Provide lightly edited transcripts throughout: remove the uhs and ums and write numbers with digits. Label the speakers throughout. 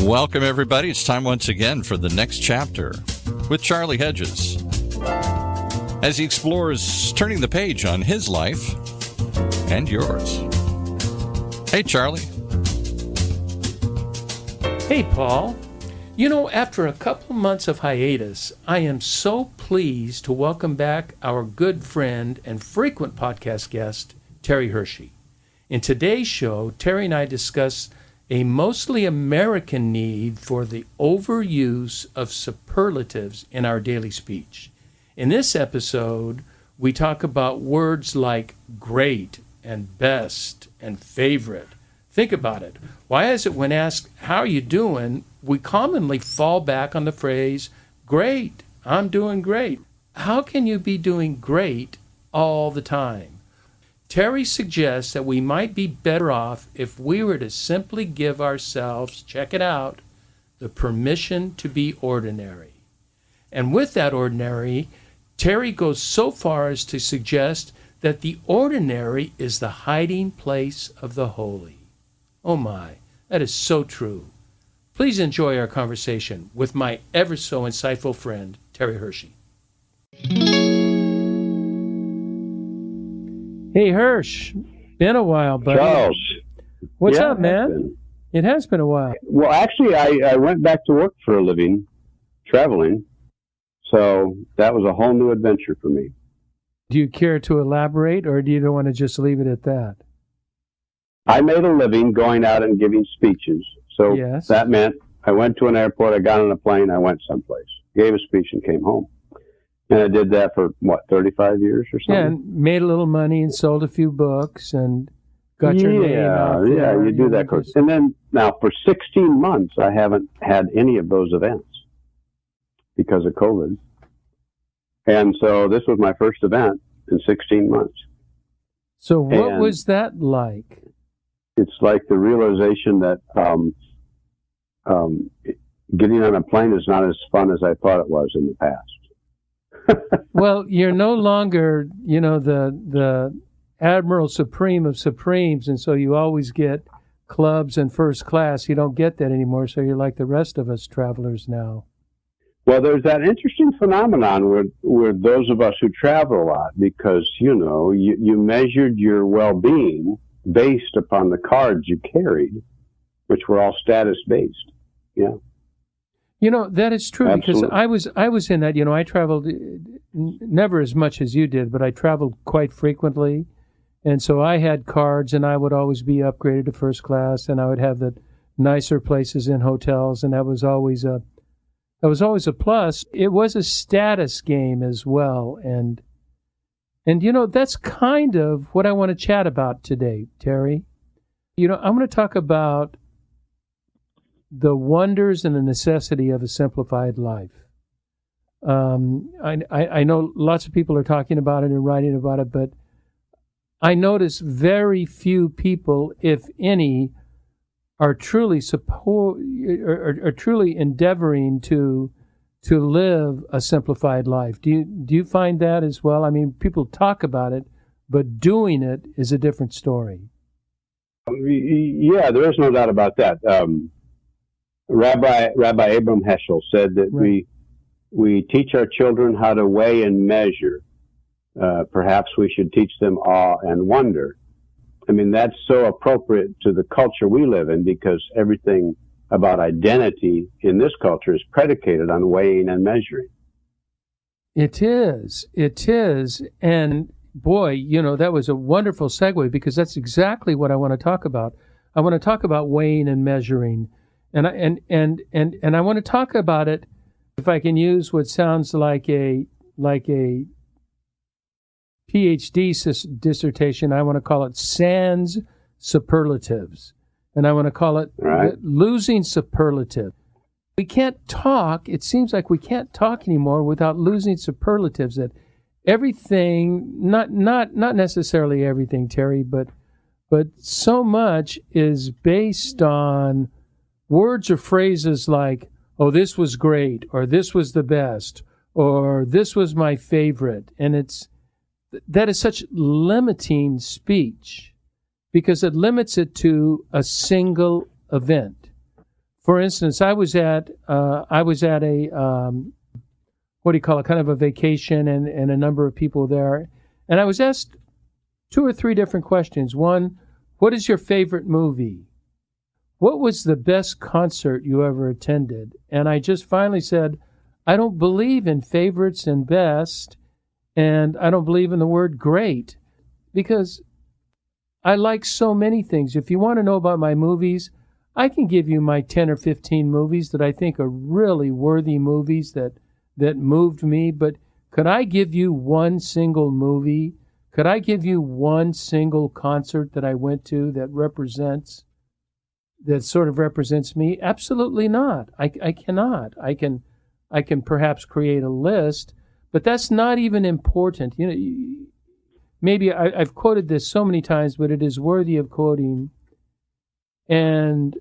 Speaker 1: Welcome, everybody. It's time once again for the next chapter with Charlie Hedges as he explores turning the page on his life and yours. Hey, Charlie.
Speaker 2: Hey, Paul. You know, after a couple months of hiatus, I am so pleased to welcome back our good friend and frequent podcast guest, Terry Hershey. In today's show, Terry and I discuss a mostly American need for the overuse of superlatives in our daily speech. In this episode, we talk about words like great and best and favorite. Think about it. Why is it when asked, how are you doing, we commonly fall back on the phrase, great, I'm doing great. How can you be doing great all the time? Terry suggests that we might be better off if we were to simply give ourselves, check it out, the permission to be ordinary. And with that ordinary, Terry goes so far as to suggest that the ordinary is the hiding place of the holy. Oh my, that is so true. Please enjoy our conversation with my ever so insightful friend, Terry Hershey. Hey, Hirsch. Been a while, buddy.
Speaker 3: Charles.
Speaker 2: What's up, man? It has been a while.
Speaker 3: Well, actually, I went back to work for a living, traveling. So that was a whole new adventure for me.
Speaker 2: Do you care to elaborate, or do you want to just leave it at that?
Speaker 3: I made a living going out and giving speeches. So
Speaker 2: Yes.
Speaker 3: That meant I went to an airport, I got on a plane, I went someplace, gave a speech, and came home. And I did that for, 35 years or something?
Speaker 2: Yeah, and made a little money and sold a few books and got your name out there.
Speaker 3: Yeah, you do that. And then, now, for 16 months, I haven't had any of those events because of COVID. And so this was my first event in 16 months.
Speaker 2: So what was that like?
Speaker 3: It's like the realization that getting on a plane is not as fun as I thought it was in the past.
Speaker 2: Well, you're no longer, the Admiral Supreme of Supremes, and so you always get clubs and first class. You don't get that anymore, so you're like the rest of us travelers now.
Speaker 3: Well, there's that interesting phenomenon where those of us who travel a lot, because, you measured your well-being based upon the cards you carried, which were all status-based. Yeah.
Speaker 2: That is true.
Speaker 3: Absolutely.
Speaker 2: Because I was in that, I traveled never as much as you did, but I traveled quite frequently. And so I had cards, and I would always be upgraded to first class, and I would have the nicer places in hotels, and that was always a plus. It was a status game as well. And that's kind of what I want to chat about today, Terry. I'm going to talk about the wonders and the necessity of a simplified life. I know lots of people are talking about it and writing about it, but I notice very few people, if any, are truly truly endeavoring to live a simplified life. Do you find that as well? I mean, people talk about it, but doing it is a different story.
Speaker 3: Yeah, there is no doubt about that. Rabbi Abram Heschel said that
Speaker 2: Right.
Speaker 3: we teach our children how to weigh and measure. Perhaps we should teach them awe and wonder. I mean, that's so appropriate to the culture we live in, because everything about identity in this culture is predicated on weighing and measuring.
Speaker 2: It is. And boy, that was a wonderful segue, because that's exactly what I want to talk about. I want to talk about weighing and measuring. And I want to talk about it, if I can use what sounds like a PhD dissertation. I want to call it sans superlatives, and I want to call it losing superlative. We can't talk. It seems like we can't talk anymore without losing superlatives. That everything, not necessarily everything, Terry, but so much is based on words or phrases like, oh, this was great, or this was the best, or this was my favorite. And that is such limiting speech, because it limits it to a single event. For instance, I was at a what do you call it, kind of a vacation, and a number of people there, and I was asked 2 or 3 different questions. One, what is your favorite movie? What was the best concert you ever attended? And I just finally said, I don't believe in favorites and best, and I don't believe in the word great, because I like so many things. If you want to know about my movies, I can give you my 10 or 15 movies that I think are really worthy movies that moved me. But could I give you one single movie? Could I give you one single concert that I went to that sort of represents me? Absolutely not. I cannot. I can perhaps create a list, but that's not even important. You know, maybe I've quoted this so many times, but it is worthy of quoting. And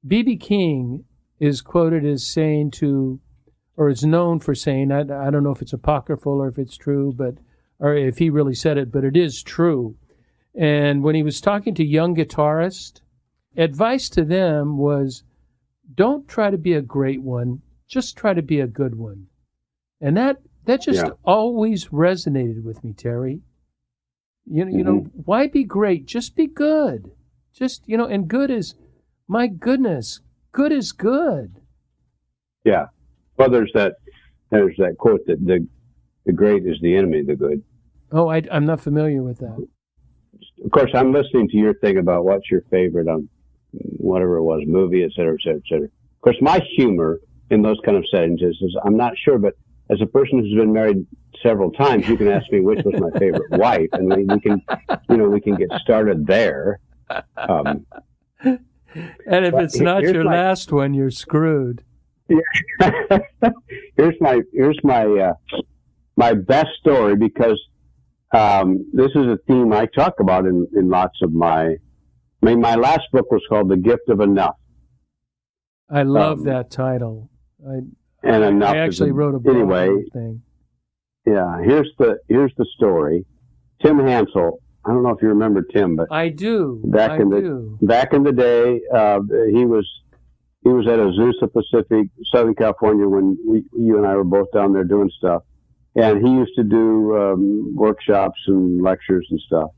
Speaker 2: B.B. King is quoted as saying or is known for saying, I don't know if it's apocryphal or if it's true, or if he really said it, but it is true. And when he was talking to young guitarists, advice to them was, don't try to be a great one, just try to be a good one. And that just always resonated with me, Terry. You know, why be great? Just be good. Just, and good is, my goodness, good is good.
Speaker 3: Yeah. Well, there's that quote that the great is the enemy of the good.
Speaker 2: Oh, I'm not familiar with that.
Speaker 3: Of course, I'm listening to your thing about what's your favorite whatever it was, movie, et cetera, et cetera, et cetera. Of course, my humor in those kind of settings is I'm not sure, but as a person who's been married several times, you can ask me which was my favorite wife, and we can get started there.
Speaker 2: And if it's not your last one, you're screwed.
Speaker 3: Yeah. here's my best story, because this is a theme I talk about in lots of my last book was called The Gift of Enough.
Speaker 2: I love that title. I actually wrote a book thing.
Speaker 3: Yeah, here's the story. Tim Hansel, I don't know if you remember Tim, but
Speaker 2: I do.
Speaker 3: Back in the day, he was at Azusa Pacific, Southern California, when you and I were both down there doing stuff. And he used to do workshops and lectures and stuff.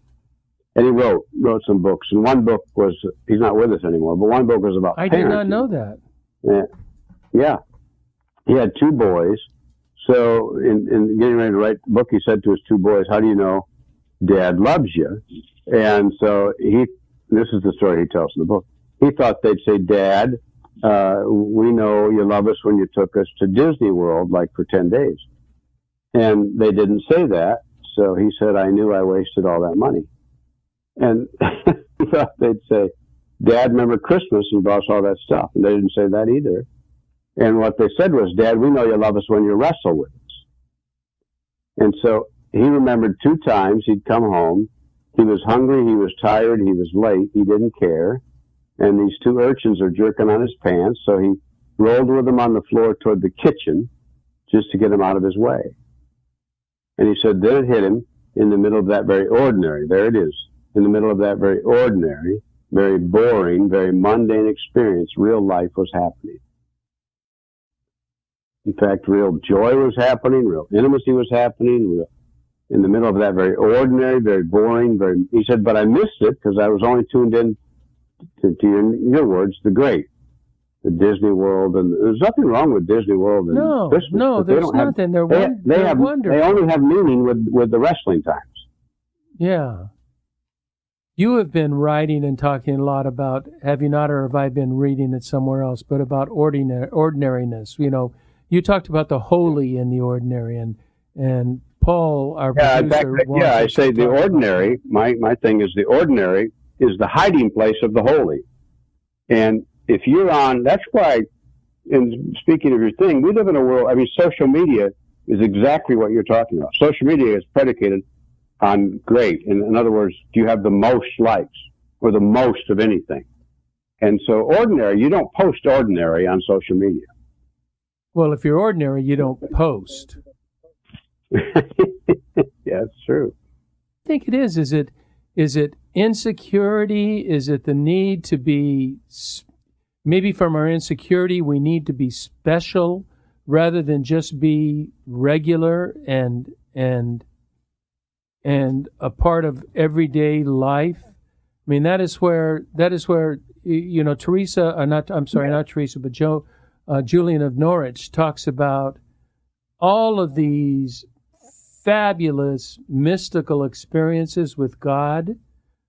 Speaker 3: And he wrote some books. And one book was, he's not with us anymore, but one book was about parenting.
Speaker 2: I did not know that.
Speaker 3: Yeah. He had 2 boys. So in getting ready to write the book, he said to his 2 boys, how do you know Dad loves you? And so this is the story he tells in the book. He thought they'd say, Dad, we know you love us when you took us to Disney World, like for 10 days. And they didn't say that. So he said, I knew I wasted all that money. And he thought they'd say, Dad, remember Christmas and bought us all that stuff. And they didn't say that either. And what they said was, Dad, we know you love us when you wrestle with us. And so he remembered 2 times he'd come home. He was hungry, he was tired, he was late, he didn't care. And these 2 urchins are jerking on his pants, so he rolled with them on the floor toward the kitchen just to get him out of his way. And he said, then it hit him in the middle of that very ordinary, there it is, in the middle of that very ordinary, very boring, very mundane experience, real life was happening. In fact, real joy was happening, real intimacy was happening, in the middle of that very ordinary, very boring, he said, but I missed it because I was only tuned in to your words, the great, the Disney World, and there's nothing wrong with Disney World and Christmas.
Speaker 2: No, there's nothing. They're wonderful.
Speaker 3: They only have meaning with the wrestling times.
Speaker 2: Yeah. You have been writing and talking a lot about, have you not, or have I been reading it somewhere else, but about ordinariness. You know, you talked about the holy in the ordinary, and Paul, our producer,
Speaker 3: I say the ordinary, my thing is the ordinary is the hiding place of the holy. And if you're on, that's why, in speaking of your thing, we live in a world, I mean, social media is exactly what you're talking about. Social media is predicated on great. In other words, do you have the most likes or the most of anything? And so ordinary, you don't post ordinary on social media.
Speaker 2: Well, if you're ordinary, you don't post.
Speaker 3: Yeah, it's true.
Speaker 2: I think it is. Is it insecurity? Is it the need to be maybe from our insecurity, we need to be special rather than just be regular and a part of everyday life. I mean, that is where Julian of Norwich talks about all of these fabulous mystical experiences with God,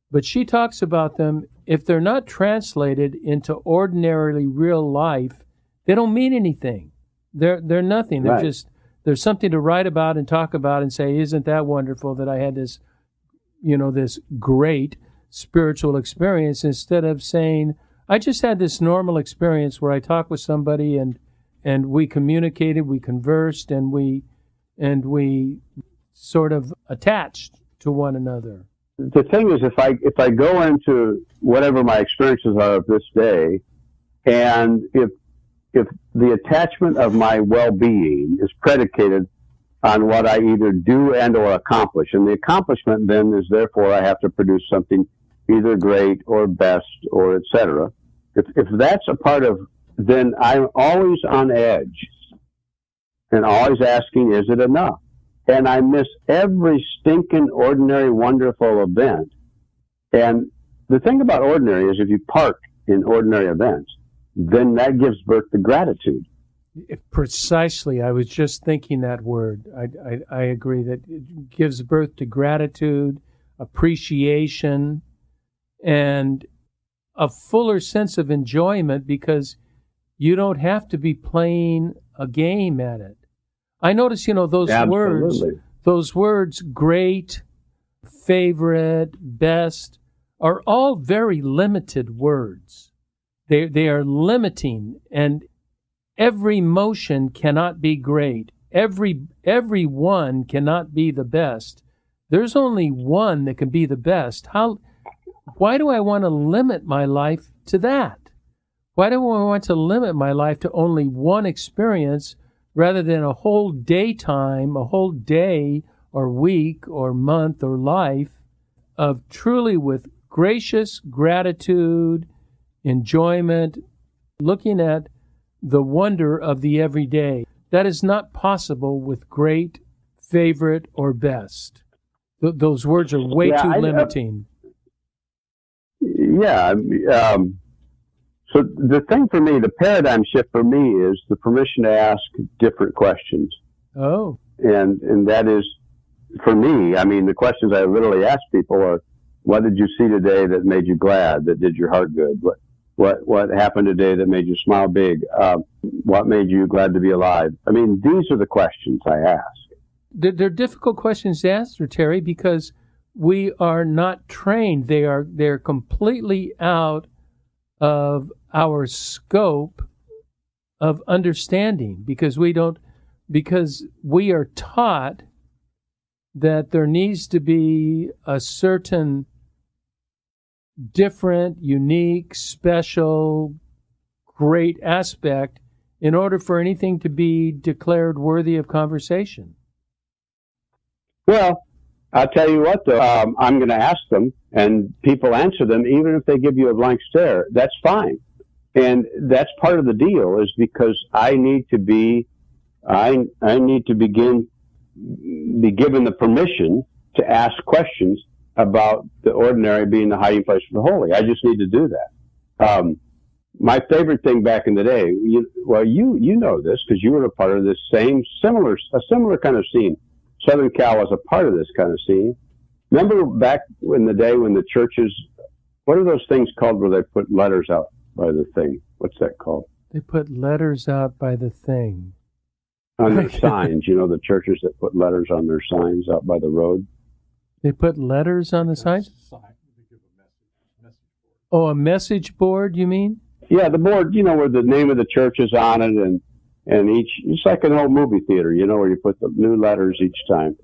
Speaker 2: but she talks about them, if they're not translated into ordinarily real life, they don't mean anything. They're nothing. They're
Speaker 3: Right.
Speaker 2: just, there's something to write about and talk about and say, isn't that wonderful that I had this, this great spiritual experience, instead of saying, I just had this normal experience where I talked with somebody and we communicated, we conversed, and we sort of attached to one another.
Speaker 3: The thing is, if I go into whatever my experiences are of this day, and if the attachment of my well-being is predicated on what I either do and or accomplish, and the accomplishment then is therefore I have to produce something either great or best or etc. If that's a part of, then I'm always on edge and always asking, is it enough? And I miss every stinking ordinary, wonderful event. And the thing about ordinary is if you park in ordinary events, then that gives birth to gratitude.
Speaker 2: Precisely. I was just thinking that word. I agree that it gives birth to gratitude, appreciation, and a fuller sense of enjoyment because you don't have to be playing a game at it. I notice, those
Speaker 3: Absolutely.
Speaker 2: words, great, favorite, best, are all very limited words. They are limiting, and every motion cannot be great. Every one cannot be the best. There's only one that can be the best. Why do I want to limit my life to that? Why do I want to limit my life to only one experience rather than a whole daytime, a whole day or week or month or life of truly with gracious gratitude, enjoyment, looking at the wonder of the everyday? That is not possible with great, favorite, or best. Those words are way too limiting.
Speaker 3: So the thing for me, the paradigm shift for me is the permission to ask different questions.
Speaker 2: Oh.
Speaker 3: And that is, for me, I mean, the questions I literally ask people are, what did you see today that made you glad, that did your heart good? What happened today that made you smile big? What made you glad to be alive? I mean, these are the questions I ask.
Speaker 2: They're difficult questions to answer, Terry, because we are not trained. They're completely out of our scope of understanding because we are taught that there needs to be a certain different, unique, special, great aspect in order for anything to be declared worthy of conversation.
Speaker 3: Well, I'll tell you what, though, I'm going to ask them, and people answer them, even if they give you a blank stare. That's fine. And that's part of the deal, is because I need to be given the permission to ask questions about the ordinary being the hiding place for the holy. I just need to do that. My favorite thing back in the day, you know this because you were a part of this similar kind of scene. Southern Cal was a part of this kind of scene. Remember back in the day when the churches, what are those things called where they put letters out by the thing? What's that called?
Speaker 2: They put letters out by the thing.
Speaker 3: On their signs, the churches that put letters on their signs out by the road.
Speaker 2: They put letters on the signs? Oh, a message board, you mean?
Speaker 3: Yeah, the board, where the name of the church is on it, and it's like an old movie theater, where you put the new letters each time.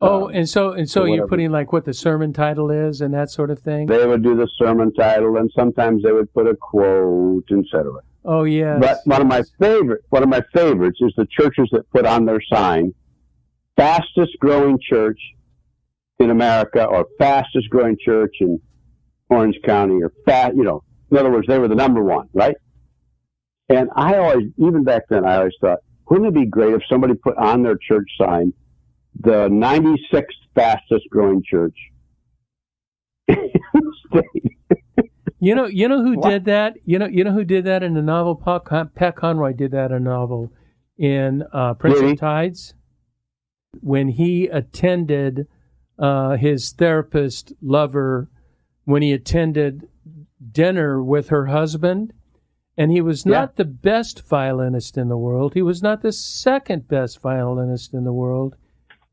Speaker 2: Oh, and so you're putting like what the sermon title is and that sort of thing?
Speaker 3: They would do the sermon title, and sometimes they would put a quote, etc.
Speaker 2: Oh, yes.
Speaker 3: But one of my favorites is the churches that put on their sign, fastest growing church in America, or fastest growing church in Orange County, or in other words, they were the number one, right? And I always, even back then, I always thought, wouldn't it be great if somebody put on their church sign, the 96th fastest growing church in the state?
Speaker 2: You know who did that? You know who did that in the novel? Pat Conroy did that in a novel in Prince of Tides, when he attended his therapist lover, when he attended dinner with her husband, and he was not the best violinist in the world. He was not the second best violinist in the world.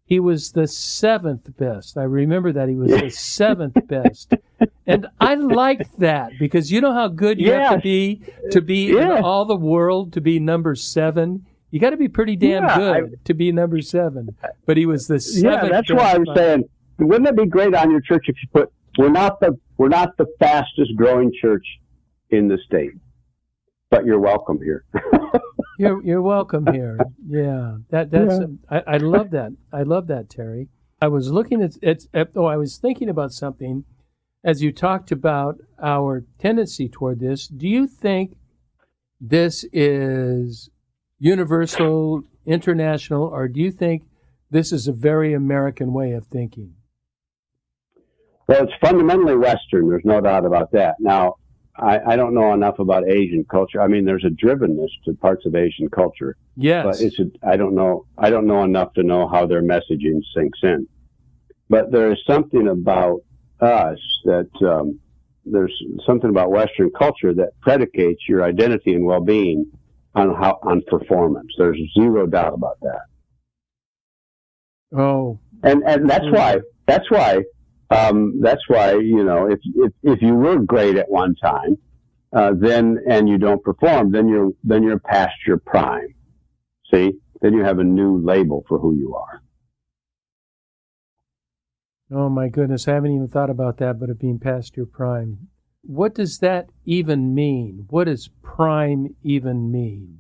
Speaker 2: He was the seventh best. I remember that he was the seventh best. And I liked that, because you know how good you have to be in all the world to be number 7. You got to be pretty damn good to be number 7. But he was the seventh.
Speaker 3: Yeah, that's why I'm saying, wouldn't it be great on your church if you put, we're not the fastest growing church in the state, but you're welcome here.
Speaker 2: You're welcome here. Yeah, I love that. I love that, Terry. I was looking I was thinking about something as you talked about our tendency toward this. Do you think this is universal, international, or do you think this is a very American way of thinking?
Speaker 3: Well, it's fundamentally Western. There's no doubt about that. Now, I don't know enough about Asian culture. I mean, there's a drivenness to parts of Asian culture.
Speaker 2: Yes.
Speaker 3: But I don't know enough to know how their messaging sinks in. But there is something about us that there's something about Western culture that predicates your identity and well-being on performance. There's zero doubt about that.
Speaker 2: Oh.
Speaker 3: And that's why if you were great at one time, then and you don't perform, then you're past your prime. See, then you have a new label for who you are.
Speaker 2: Oh my goodness, I haven't even thought about that, but it being past your prime. What does that even mean? What does prime even mean?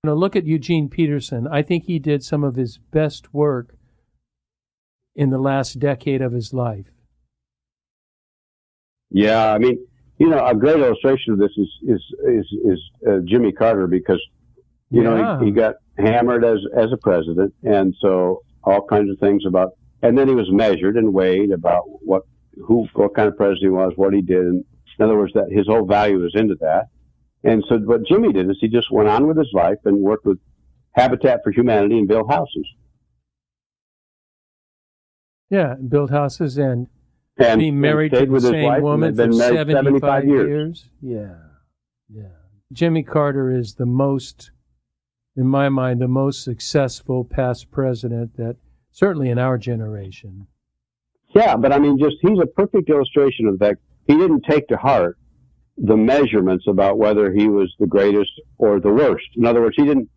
Speaker 2: You know, look at Eugene Peterson. I think he did some of his best work in the last decade of his life.
Speaker 3: Yeah, I mean, a great illustration of this is Jimmy Carter, because he got hammered as a president, and so all kinds of things about, and then he was measured and weighed about what kind of president he was, what he did. And in other words, that his whole value was into that. And so what Jimmy did is he just went on with his life and worked with Habitat for Humanity and built houses.
Speaker 2: Yeah, build houses and being married to the same woman for 75 years. Yeah. Jimmy Carter is in my mind, the most successful past president that certainly in our generation.
Speaker 3: Yeah, but I mean, he's a perfect illustration of the fact he didn't take to heart the measurements about whether he was the greatest or the worst. In other words, he didn't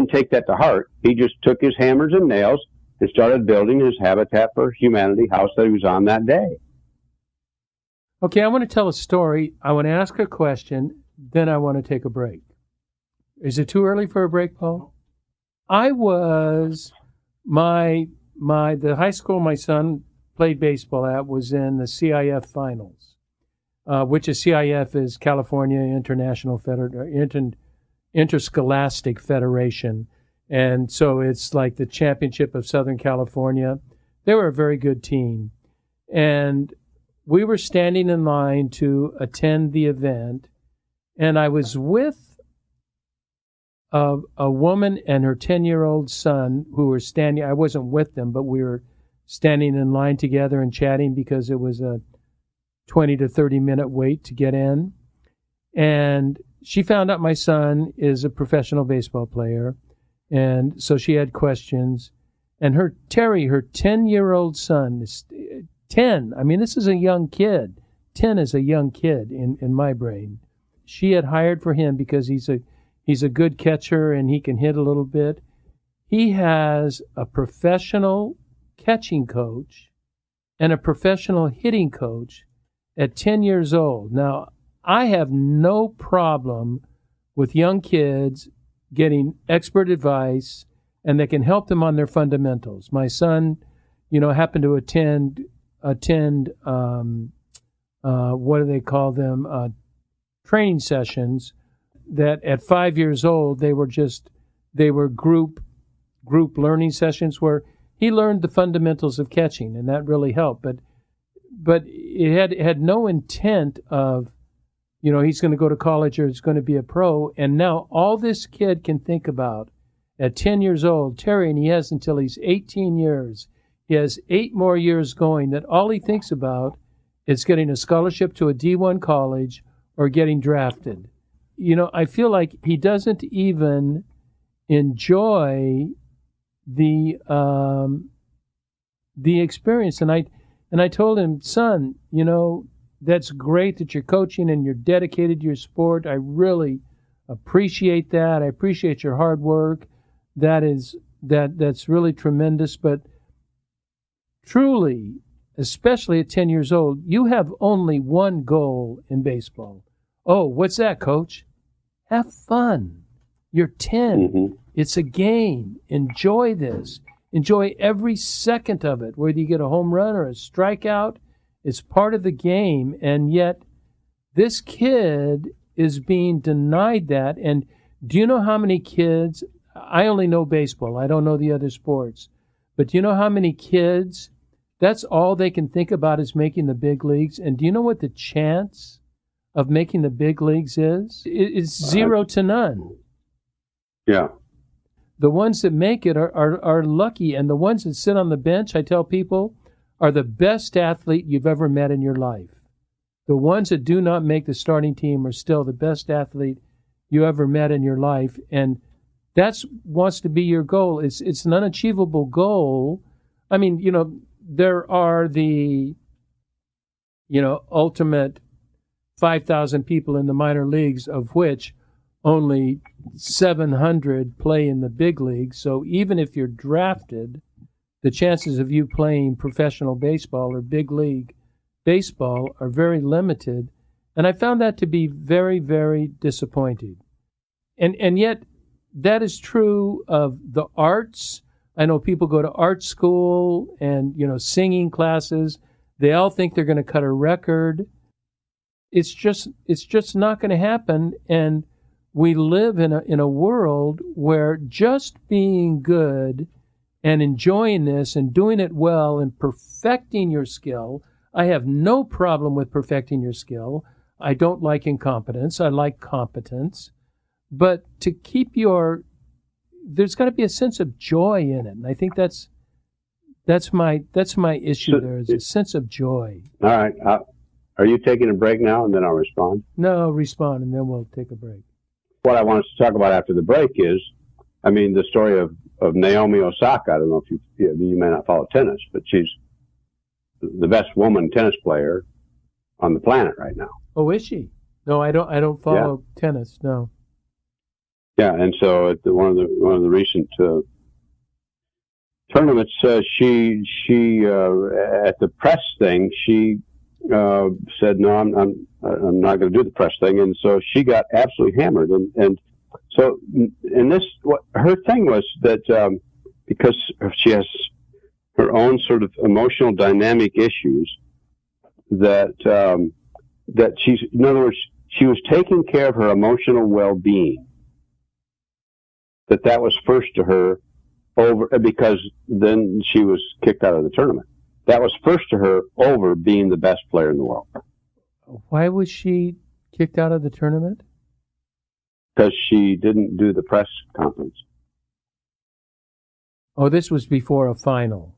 Speaker 3: take that to heart. He just took his hammers and nails and started building his Habitat for Humanity house that he was on that day.
Speaker 2: Okay, I want to tell a story. I want to ask a question, then I want to take a break. Is it too early for a break, Paul? I was the high school my son played baseball at was in the CIF finals, which is CIF is California International Interscholastic Federation. And so it's like the championship of Southern California. They were a very good team. And we were standing in line to attend the event, and I was with a woman and her 10-year-old son who were standing. I wasn't with them, but we were standing in line together and chatting because it was a 20 to 30-minute wait to get in. And she found out my son is a professional baseball player, and so she had questions. And her 10-year-old son is 10. I mean, this is a young kid. 10 is a young kid in my brain. She had hired for him because he's a good catcher and he can hit a little bit. He has a professional catching coach and a professional hitting coach at 10 years old. Now, I have no problem with young kids getting expert advice and that can help them on their fundamentals. My son, happened to attend what do they call them? Training sessions that at 5 years old they were group learning sessions where he learned the fundamentals of catching, and that really helped. But it had no intent of, he's going to go to college or he's going to be a pro. And now all this kid can think about at 10 years old, Terry, and he has until he's 18 years. He has 8 more years going, that all he thinks about is getting a scholarship to a D1 college or getting drafted. I feel like he doesn't even enjoy the experience. And I told him, son, that's great that you're coaching and you're dedicated to your sport. I really appreciate that. I appreciate your hard work. That's really tremendous. But truly, especially at 10 years old, you have only one goal in baseball. Oh, what's that, coach? Have fun. You're 10. Mm-hmm. It's a game. Enjoy this. Enjoy every second of it, whether you get a home run or a strikeout. It's part of the game, and yet this kid is being denied that. And do you know how many kids, I only know baseball, I don't know the other sports, but do you know how many kids, that's all they can think about is making the big leagues? And do you know what the chance of making the big leagues is? It's 0 to none.
Speaker 3: Yeah.
Speaker 2: The ones that make it are lucky, and the ones that sit on the bench, I tell people, are the best athlete you've ever met in your life. The ones that do not make the starting team are still the best athlete you ever met in your life, and that's wants to be your goal. It's an unachievable goal. I mean, there are the, ultimate 5,000 people in the minor leagues, of which only 700 play in the big league. So even if you're drafted, the chances of you playing professional baseball or big league baseball are very limited. And I found that to be very, very disappointing. And yet that is true of the arts. I know people go to art school and, singing classes. They all think they're going to cut a record. It's just not going to happen. And we live in a world where just being good and enjoying this and doing it well and perfecting your skill, I have no problem with perfecting your skill. I don't like incompetence. I like competence. But to keep there's got to be a sense of joy in it. And I think that's my issue. There is a sense of joy.
Speaker 3: All right. Are you taking a break now, and then I'll respond?
Speaker 2: No, respond, and then we'll take a break.
Speaker 3: What I want us to talk about after the break is, the story of Naomi Osaka. I don't know if you may not follow tennis, but she's the best woman tennis player on the planet right now.
Speaker 2: Oh, is she? No, I don't follow tennis. No.
Speaker 3: Yeah, and so at one of the recent tournaments, she at the press thing, she said, no, I'm not going to do the press thing, and so she got absolutely hammered, and so in this, what her thing was that because she has her own sort of emotional dynamic issues, that she's, in other words, she was taking care of her emotional well-being. That was first to her over, because then she was kicked out of the tournament. That was first to her over being the best player in the world.
Speaker 2: Why was she kicked out of the tournament?
Speaker 3: Because she didn't do the press conference.
Speaker 2: Oh, this was before a final.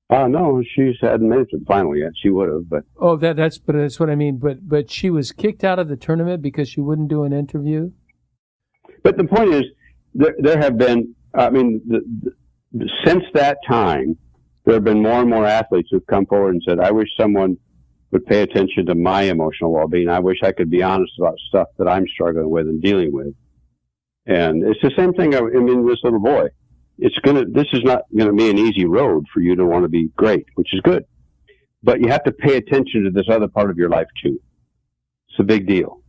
Speaker 3: No, she hadn't made it to the final yet. She would have, but.
Speaker 2: Oh, that's what I mean. But she was kicked out of the tournament because she wouldn't do an interview.
Speaker 3: But the point is, there have been, since that time, there have been more and more athletes who've come forward and said, I wish someone would pay attention to my emotional well-being. I wish I could be honest about stuff that I'm struggling with and dealing with. And it's the same thing, this little boy. This is not going to be an easy road for you to want to be great, which is good. But you have to pay attention to this other part of your life too. It's a big deal.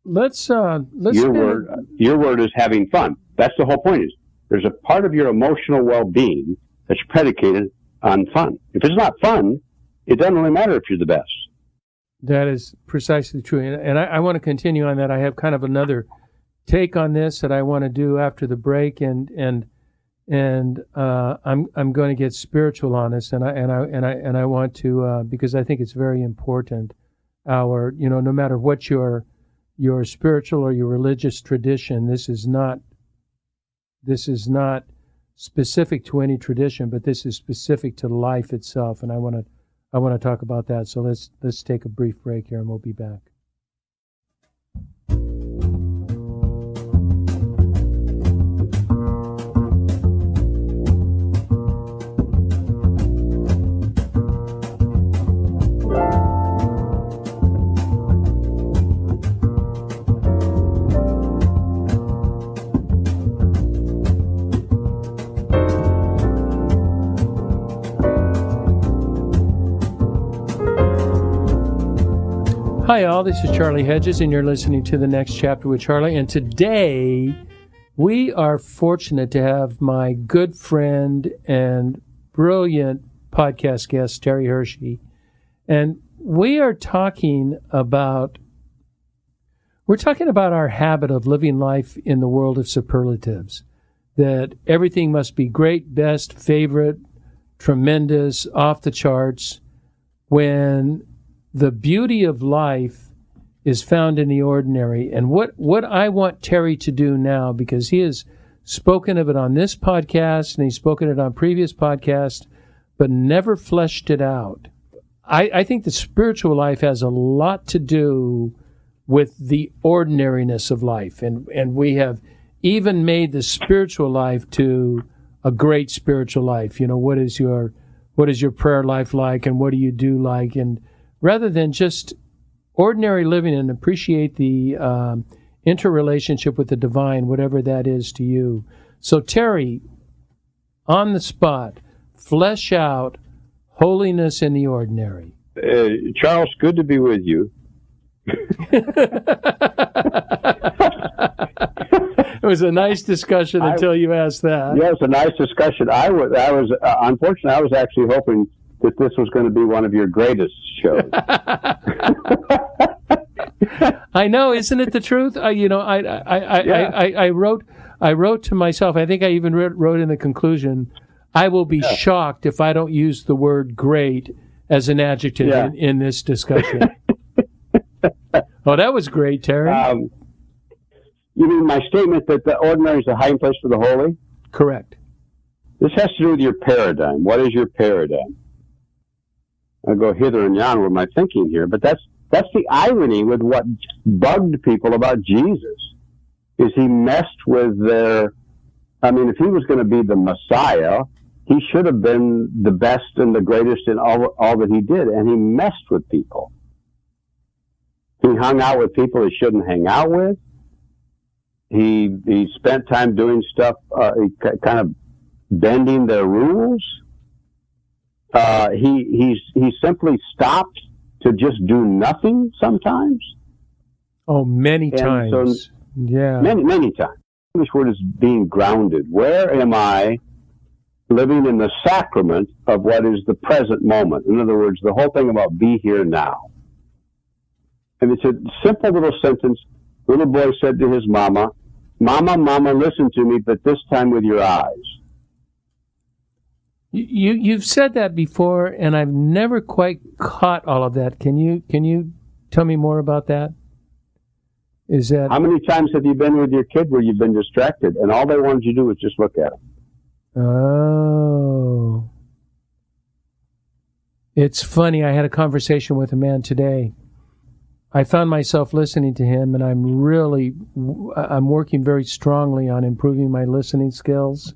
Speaker 2: Let's
Speaker 3: your word is having fun. That's the whole point. Is there's a part of your emotional well-being that's predicated on fun. If it's not fun, it doesn't really matter if you're the best.
Speaker 2: That is precisely true. And I want to continue on that. I have kind of another take on this that I want to do after the break, and I'm going to get spiritual on this, and I want to because I think it's very important. No matter what your spiritual or your religious tradition, this is not specific to any tradition, but this is specific to life itself, and I want to talk about that. So let's take a brief break here, and we'll be back. Hi, all. This is Charlie Hedges, and you're listening to The Next Chapter with Charlie. And today, we are fortunate to have my good friend and brilliant podcast guest, Terry Hershey. And we are talking about our habit of living life in the world of superlatives, that everything must be great, best, favorite, tremendous, off the charts, when the beauty of life is found in the ordinary. And what I want Terry to do now, because he has spoken of it on this podcast and he's spoken it on previous podcasts, but never fleshed it out. I think the spiritual life has a lot to do with the ordinariness of life. And we have even made the spiritual life to a great spiritual life. What is your prayer life like, and what do you do like? And rather than just ordinary living and appreciate the interrelationship with the divine, whatever that is to you. So, Terry, on the spot, flesh out holiness in the ordinary.
Speaker 3: Charles, good to be with you.
Speaker 2: It was a nice discussion until you asked that.
Speaker 3: Yeah, it was a nice discussion. Unfortunately, I was actually hoping that this was going to be one of your greatest shows.
Speaker 2: I know, isn't it the truth? I wrote to myself. I think I even wrote in the conclusion, I will be shocked if I don't use the word great as an adjective in this discussion. Oh, that was great, Terry.
Speaker 3: You mean my statement that the ordinary is the hiding place for the holy?
Speaker 2: Correct.
Speaker 3: This has to do with your paradigm. What is your paradigm? I go hither and yon with my thinking here, but that's the irony with what bugged people about Jesus, is he messed with their, if he was going to be the Messiah, he should have been the best and the greatest in all that he did, and he messed with people. He hung out with people he shouldn't hang out with. He spent time doing stuff, kind of bending their rules. He simply stopped to just do nothing sometimes.
Speaker 2: Oh, many times. So, yeah.
Speaker 3: Many times. The English word is being grounded. Where am I living in the sacrament of what is the present moment? In other words, the whole thing about be here now. And it's a simple little sentence. Little boy said to his mama, Mama, listen to me, but this time with your eyes.
Speaker 2: You've said that before, and I've never quite caught all of that. Can you tell me more about that? Is that
Speaker 3: how many times have you been with your kid where you've been distracted, and all they wanted you to do was just look at them?
Speaker 2: Oh, it's funny. I had a conversation with a man today. I found myself listening to him, and I'm working very strongly on improving my listening skills.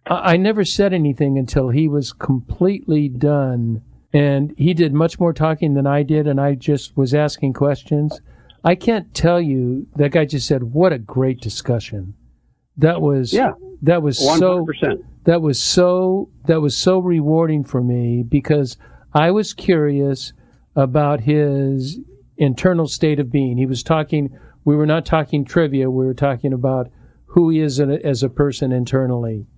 Speaker 2: I never said anything until he was completely done, and he did much more talking than I did, and I just was asking questions. I can't tell you, that guy just said, what a great discussion. That was 100%. That was so rewarding for me, because I was curious about his internal state of being. We were not talking trivia, we were talking about who he is as a person internally.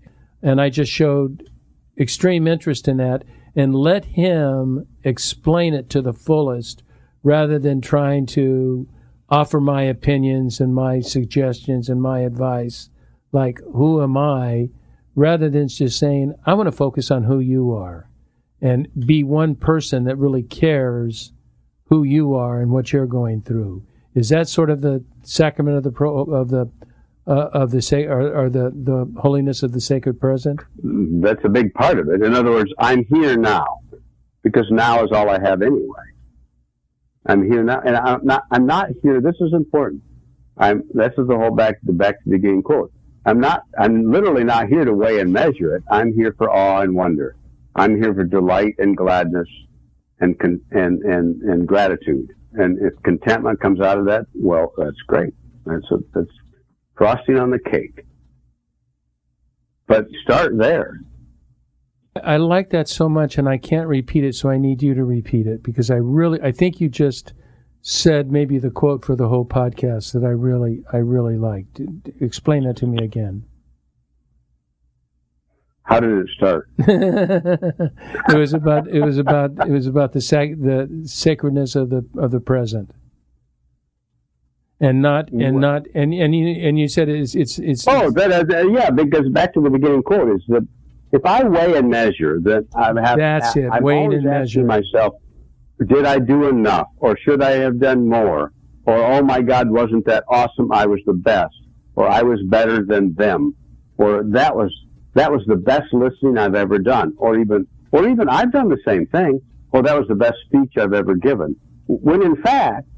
Speaker 2: And I just showed extreme interest in that and let him explain it to the fullest rather than trying to offer my opinions and my suggestions and my advice, like, who am I, rather than just saying, I want to focus on who you are and be one person that really cares who you are and what you're going through. Is that sort of the sacrament of the holiness of the sacred present?
Speaker 3: That's a big part of it. In other words, I'm here now, because now is all I have anyway. I'm here now, and I'm not here. This is important. This is the whole back to the beginning quote. I'm literally not here to weigh and measure it. I'm here for awe and wonder. I'm here for delight and gladness and gratitude. And if contentment comes out of that, well, that's great. That's frosting on the cake. But start there.
Speaker 2: I like that so much, and I can't repeat it, so I need you to repeat it, because I think you just said maybe the quote for the whole podcast that I really liked. Explain that to me again.
Speaker 3: How did it start?
Speaker 2: It was about the sacredness of the present, and you said it's. Oh,
Speaker 3: yeah, because back to the beginning quote is that if I weigh and measure, that I'm
Speaker 2: weighing and
Speaker 3: measuring
Speaker 2: measure
Speaker 3: myself. Did I do enough, or should I have done more? Or, oh my God, wasn't that awesome? I was the best, or I was better than them, or that was the best listening I've ever done, or even I've done the same thing, or that was the best speech I've ever given. When in fact,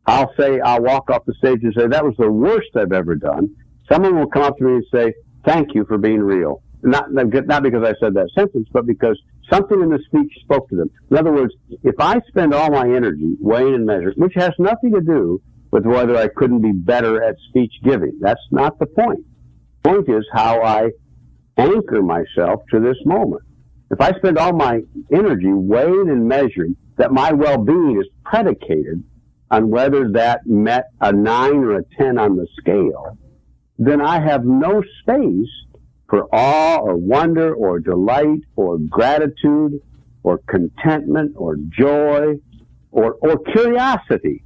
Speaker 3: I'll walk off the stage and say, that was the worst I've ever done. Someone will come up to me and say, thank you for being real. Not because I said that sentence, but because something in the speech spoke to them. In other words, if I spend all my energy weighing and measuring, which has nothing to do with whether I couldn't be better at speech giving. That's not the point. The point is how I anchor myself to this moment. If I spend all my energy weighing and measuring that my well-being is predicated on whether that met a 9 or a 10 on the scale, then I have no space for awe or wonder or delight or gratitude or contentment or joy or curiosity.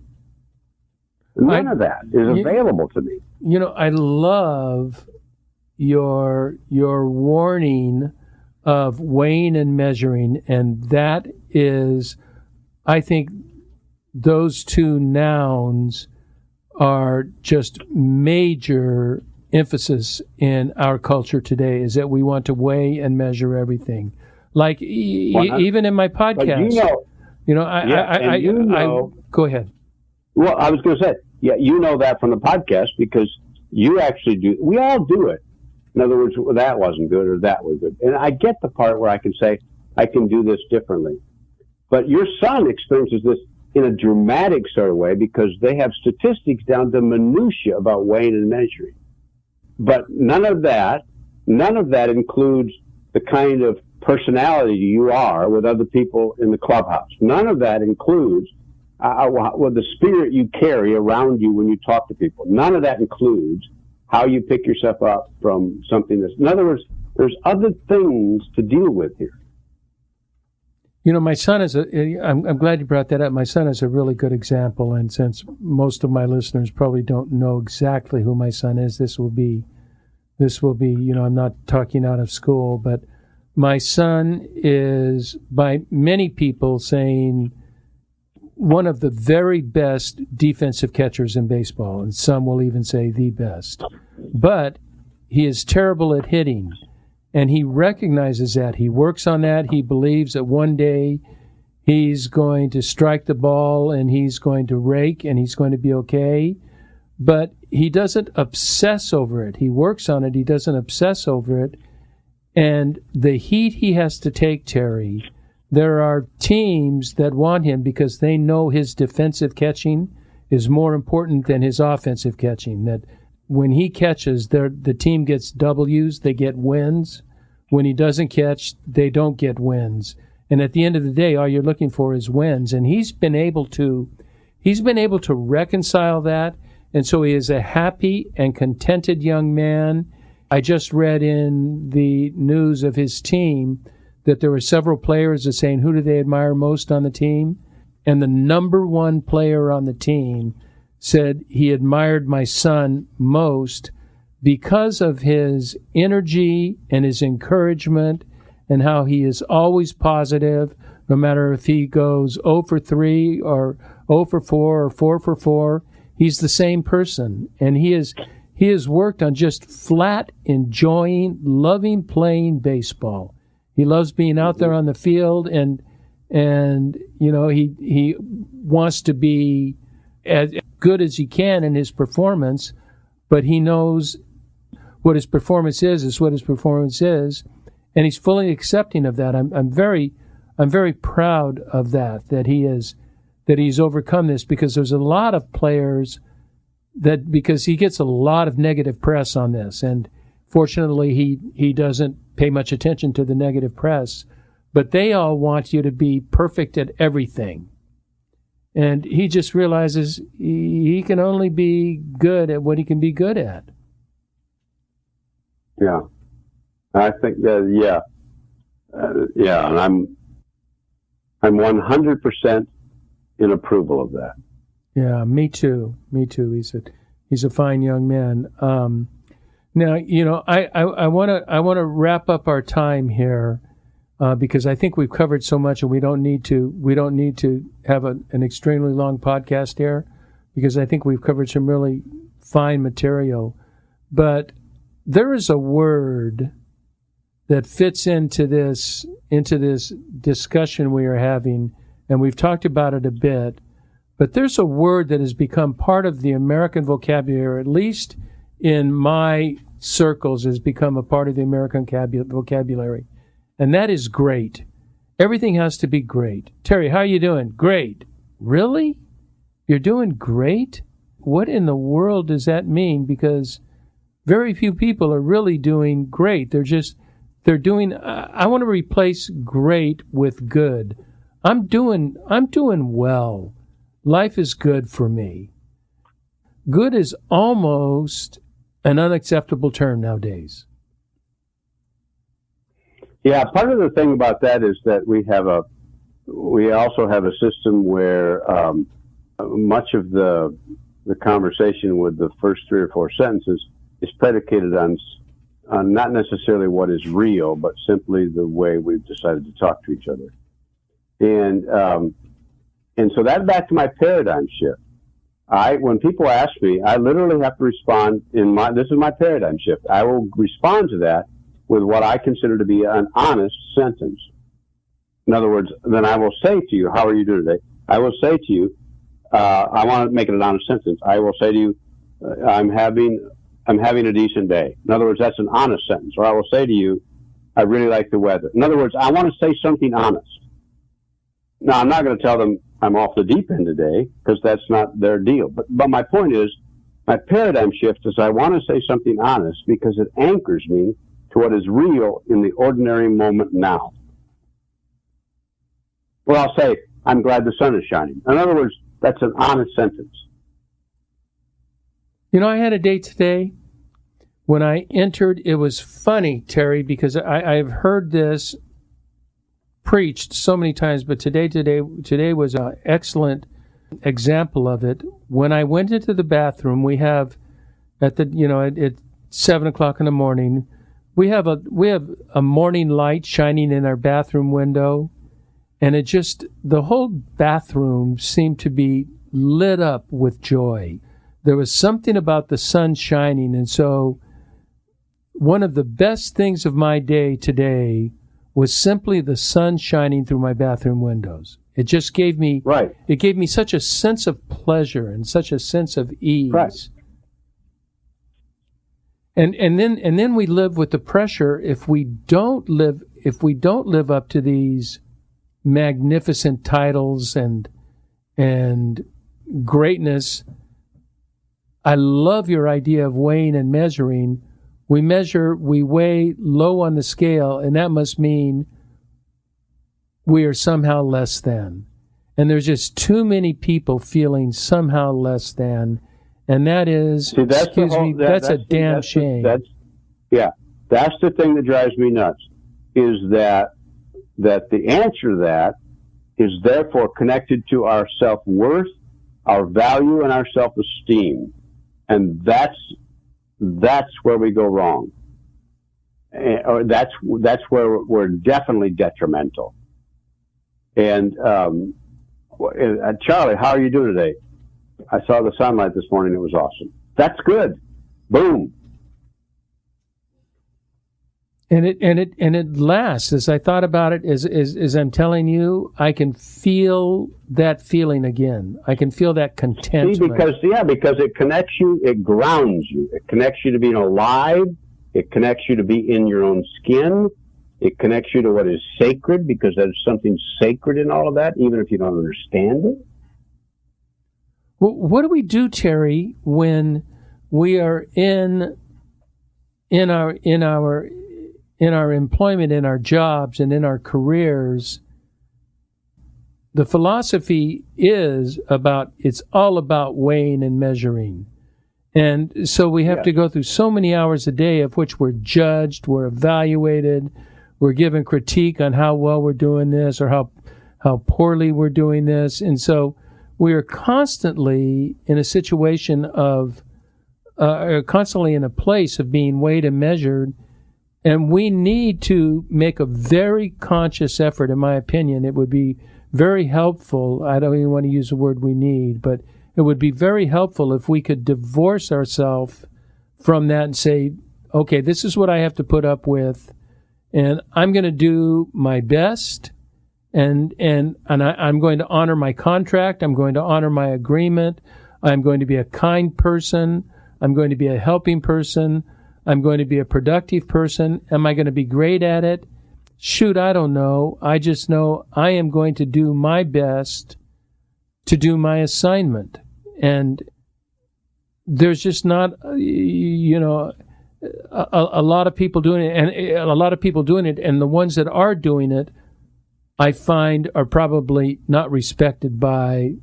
Speaker 3: None of that is available to me.
Speaker 2: You know, I love your warning of weighing and measuring, and that is, I think, those two nouns are just major emphasis in our culture today, is that we want to weigh and measure everything. Like even in my podcast, I go ahead.
Speaker 3: Well, I was going to say, you know that from the podcast because you actually do. We all do it. In other words, that wasn't good or that was good. And I get the part where I can say, I can do this differently. But your son experiences this in a dramatic sort of way because they have statistics down to minutia about weighing and measuring. But none of that includes the kind of personality you are with other people in the clubhouse. None of that includes the spirit you carry around you when you talk to people. None of that includes how you pick yourself up from something that's... In other words, there's other things to deal with here.
Speaker 2: You know, my son is I'm glad you brought that up. My son is a really good example, and since most of my listeners probably don't know exactly who my son is, this will be, I'm not talking out of school, but my son is, by many people, saying one of the very best defensive catchers in baseball, and some will even say the best. But he is terrible at hitting. And he recognizes that. He works on that. He believes that one day he's going to strike the ball and he's going to rake and he's going to be okay. But he doesn't obsess over it. He works on it. He doesn't obsess over it. And the heat he has to take, Terry, there are teams that want him because they know his defensive catching is more important than his offensive catching. That when he catches, the team gets W's, they get wins. When he doesn't catch, they don't get wins. And at the end of the day, all you're looking for is wins. And he's been able to reconcile that. And so he is a happy and contented young man. I just read in the news of his team that there were several players that saying, who do they admire most on the team? and the number one player on the team said he admired my son most because of his energy and his encouragement and how he is always positive, no matter if he goes 0 for 3 or 0 for 4 or 4 for 4. He's the same person, and he has worked on just flat enjoying, loving playing baseball. He loves being out there on the field, and he wants to be as good as he can in his performance, but he knows what his performance is what his performance is, and he's fully accepting of that. I'm very proud of that he's overcome this, because there's a lot of players because he gets a lot of negative press on this, and fortunately he doesn't pay much attention to the negative press, but they all want you to be perfect at everything. And he just realizes he can only be good at what he can be good at.
Speaker 3: Yeah. I think that, and I'm 100% in approval of that.
Speaker 2: Yeah, me too. He's a fine young man. Now, I want to wrap up our time here because I think we've covered so much, and we don't need to have an extremely long podcast here, because I think we've covered some really fine material. But there is a word that fits into this discussion we are having, and we've talked about it a bit. But there's a word that has become part of the American vocabulary, at least in my circles, has become a part of the American vocabulary, and that is great. Everything has to be great. Terry, how are you doing? Great. Really? You're doing great? What in the world does that mean? Because very few people are really doing great. They're doing, I want to replace great with good. I'm doing well. Life is good for me. Good is almost an unacceptable term nowadays.
Speaker 3: Yeah, part of the thing about that is that we also have a system where much of the conversation with the first 3 or 4 sentences is predicated on not necessarily what is real, but simply the way we've decided to talk to each other. And so that's back to my paradigm shift. When people ask me, I literally have to respond this is my paradigm shift. I will respond to that with what I consider to be an honest sentence. In other words, then I will say to you, how are you doing today? I will say to you, I want to make it an honest sentence. I will say to you, I'm having a decent day. In other words, that's an honest sentence. Or I will say to you, I really like the weather. In other words, I want to say something honest. Now, I'm not going to tell them I'm off the deep end today, because that's not their deal. But my point is, my paradigm shift is I want to say something honest because it anchors me to what is real in the ordinary moment now. Well, I'll say, I'm glad the sun is shining. In other words, that's an honest sentence.
Speaker 2: I had a day today when I entered. It was funny, Terry, because I've heard this preached so many times, but today was an excellent example of it. When I went into the bathroom, we have at 7:00 in the morning, we have a morning light shining in our bathroom window, and the whole bathroom seemed to be lit up with joy. There was something about the sun shining, and so one of the best things of my day today was simply the sun shining through my bathroom windows. It just gave me It gave me such a sense of pleasure and such a sense of ease.
Speaker 3: Right.
Speaker 2: And then we live with the pressure if we don't live up to these magnificent titles and greatness. I love your idea of weighing and measuring. We weigh low on the scale, and that must mean we are somehow less than. And there's just too many people feeling somehow less than, and that is, that's a damn shame.
Speaker 3: That's the thing that drives me nuts, is that the answer to that is therefore connected to our self-worth, our value, and our self-esteem. And that's where we go wrong. Or that's where we're definitely detrimental. And Charlie, how are you doing today? I saw the sunlight this morning. It was awesome. That's good. Boom.
Speaker 2: And it lasts. As I thought about it, as I'm telling you, I can feel that feeling again. I can feel that contentment.
Speaker 3: See, because it connects you, it grounds you. It connects you to being alive. It connects you to be in your own skin. It connects you to what is sacred, because there's something sacred in all of that, even if you don't understand it.
Speaker 2: Well, what do we do, Terry, when we are in our employment, in our jobs, and in our careers? The philosophy is it's all about weighing and measuring. And so we have to go through so many hours a day of which we're judged, we're evaluated, we're given critique on how well we're doing this or how poorly we're doing this. And so we are constantly in a situation of, constantly in a place of being weighed and measured. And we need to make a very conscious effort, in my opinion. It would be very helpful. I don't even want to use the word we need, but it would be very helpful if we could divorce ourselves from that and say, okay, this is what I have to put up with, and I'm going to do my best, and I'm going to honor my contract. I'm going to honor my agreement. I'm going to be a kind person. I'm going to be a helping person. I'm going to be a productive person. Am I going to be great at it? Shoot, I don't know. I just know I am going to do my best to do my assignment. And there's just not, a lot of people doing it, and and the ones that are doing it, I find, are probably not respected by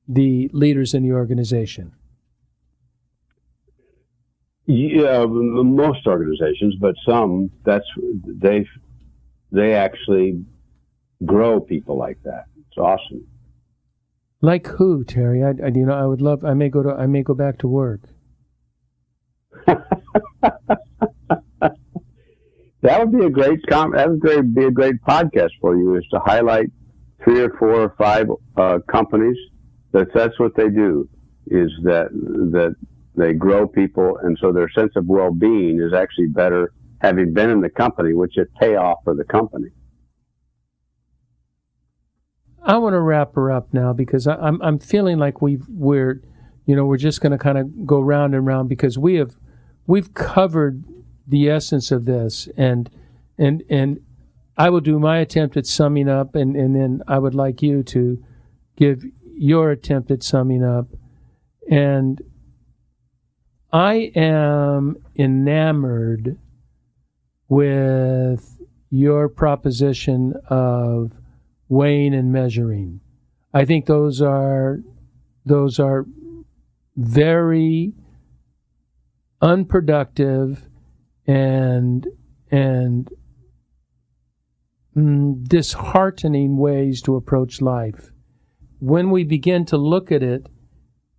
Speaker 2: the leaders in the organization.
Speaker 3: Yeah, most organizations, but some, they actually grow people like that. It's awesome.
Speaker 2: Like who, Terry? I would love. I may go back to work.
Speaker 3: That would be a great be a great podcast for you, is to highlight 3 or 4 or 5 companies that's what they do, is that they grow people, and so their sense of well-being is actually better having been in the company, which is payoff for the company.
Speaker 2: I want to wrap her up now, because I'm feeling like we're just going to kind of go round and round, because we've covered the essence of this, and I will do my attempt at summing up, and then I would like you to give your attempt at summing up. And I am enamored with your proposition of weighing and measuring. I think those are very unproductive and disheartening ways to approach life. When we begin to look at it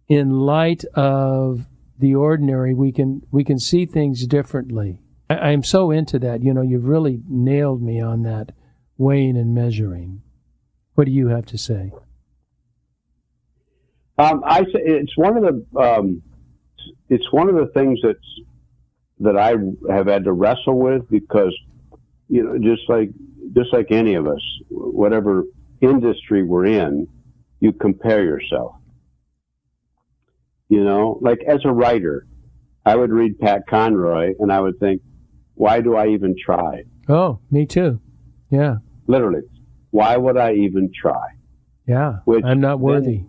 Speaker 2: in light of the ordinary, we can see things differently. I'm so into that. You've really nailed me on that, weighing and measuring. What do you have to say?
Speaker 3: I say it's one of the things that I have had to wrestle with, because just like any of us, whatever industry we're in, you compare yourself. Like as a writer, I would read Pat Conroy and I would think, why do I even try?
Speaker 2: Oh, me too. Yeah.
Speaker 3: Literally. Why would I even try?
Speaker 2: Yeah. I'm not worthy.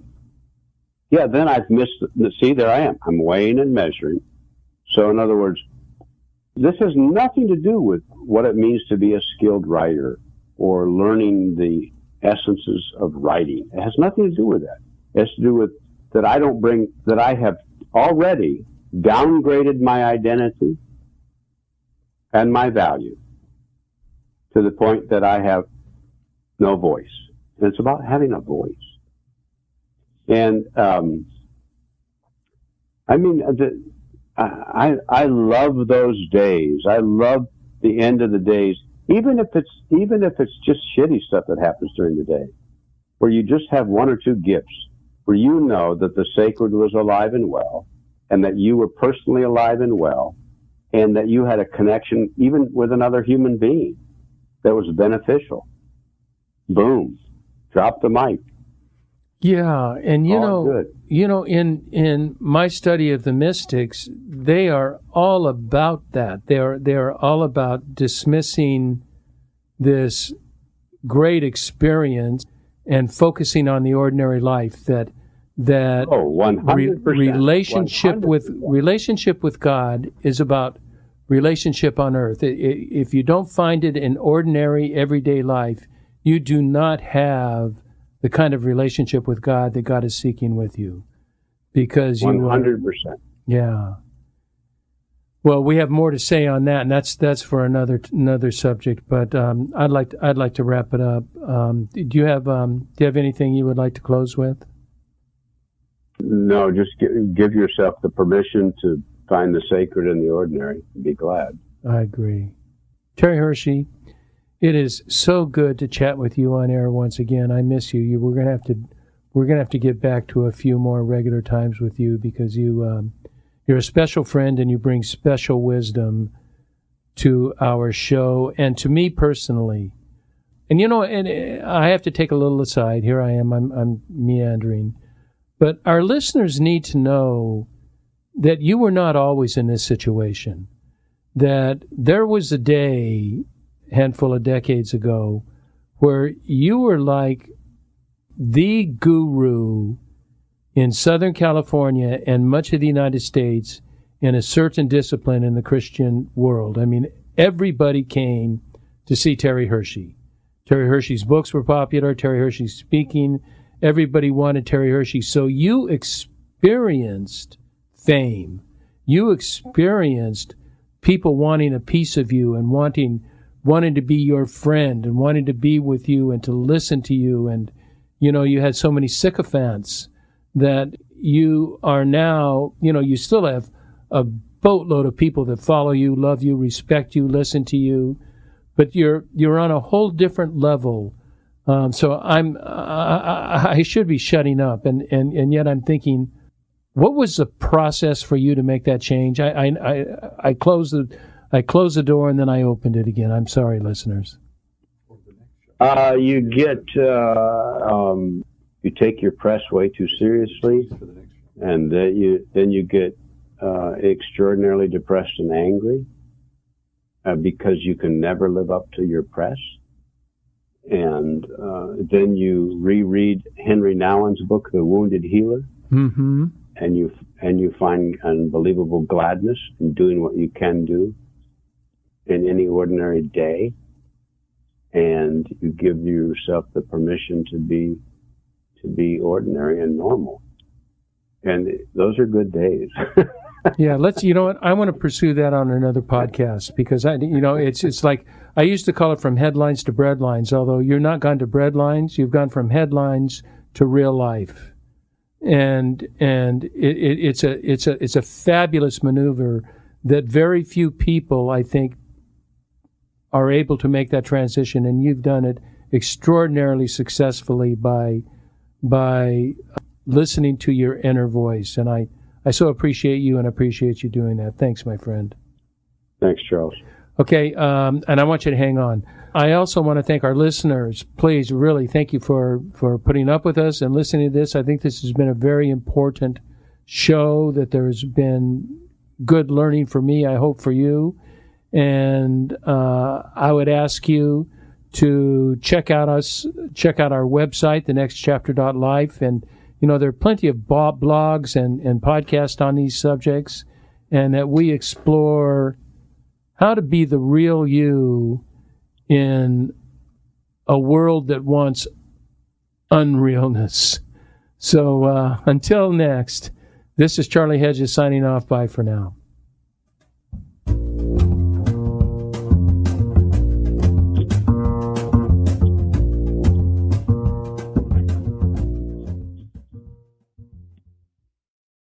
Speaker 3: Then I've missed. See, there I am. I'm weighing and measuring. So in other words, this has nothing to do with what it means to be a skilled writer or learning the essences of writing. It has nothing to do with that. It has to do with that I have already downgraded my identity and my value to the point that I have no voice And it's about having a voice. And I love those days. I love the end of the days, even if it's just shitty stuff that happens during the day, where you just have one or two gifts, where you know that the sacred was alive and well, and that you were personally alive and well, and that you had a connection even with another human being that was beneficial. Boom. Drop the mic.
Speaker 2: Yeah, and in my study of the mystics, they are all about that. They are all about dismissing this great experience and focusing on the ordinary life. That
Speaker 3: 100%.
Speaker 2: Relationship with God is about relationship on earth. If you don't find it in ordinary everyday life, you do not have the kind of relationship with God that God is seeking with you, because
Speaker 3: 100%.
Speaker 2: Yeah. Well, we have more to say on that, and that's for another subject. But I'd like to wrap it up. Do you have anything you would like to close with?
Speaker 3: No, just give yourself the permission to find the sacred in the ordinary. Be glad.
Speaker 2: I agree. Terry Hershey, it is so good to chat with you on air once again. I miss you. We're gonna have to get back to a few more regular times with you, because you're a special friend and you bring special wisdom to our show and to me personally. And and I have to take a little aside. Here I am. I'm meandering, but our listeners need to know that you were not always in this situation. That there was a day, handful of decades ago, where you were like the guru in Southern California and much of the United States in a certain discipline in the Christian world. I mean, everybody came to see Terry Hershey. Terry Hershey's books were popular. Terry Hershey's speaking. Everybody wanted Terry Hershey. So you experienced fame. You experienced people wanting a piece of you and wanting to be your friend and wanting to be with you and to listen to you. And, you had so many sycophants that you are now, you still have a boatload of people that follow you, love you, respect you, listen to you, but you're on a whole different level. So I should be shutting up, and yet I'm thinking, what was the process for you to make that change? I closed the door and then I opened it again. I'm sorry, listeners.
Speaker 3: You take your press way too seriously, and then you get extraordinarily depressed and angry because you can never live up to your press. And then you reread Henry Nouwen's book, The Wounded Healer,
Speaker 2: mm-hmm.
Speaker 3: and you find unbelievable gladness in doing what you can do in any ordinary day, and you give yourself the permission to be ordinary and normal. And those are good days.
Speaker 2: Yeah, you know what? I want to pursue that on another podcast, because it's like, I used to call it from headlines to breadlines, although you're not gone to breadlines, you've gone from headlines to real life. And it's a fabulous maneuver that very few people, I think, are able to make that transition, and you've done it extraordinarily successfully by listening to your inner voice. And I so appreciate you and appreciate you doing that. Thanks, my friend.
Speaker 3: Thanks, Charles.
Speaker 2: Okay, and I want you to hang on. I also want to thank our listeners. Please, really, thank you for putting up with us and listening to this. I think this has been a very important show, that there's been good learning for me, I hope for you. And I would ask you to check out our website, thenextchapter.life. And, there are plenty of blogs and podcasts on these subjects, and that we explore how to be the real you in a world that wants unrealness. So until next, this is Charlie Hedges signing off. Bye for now.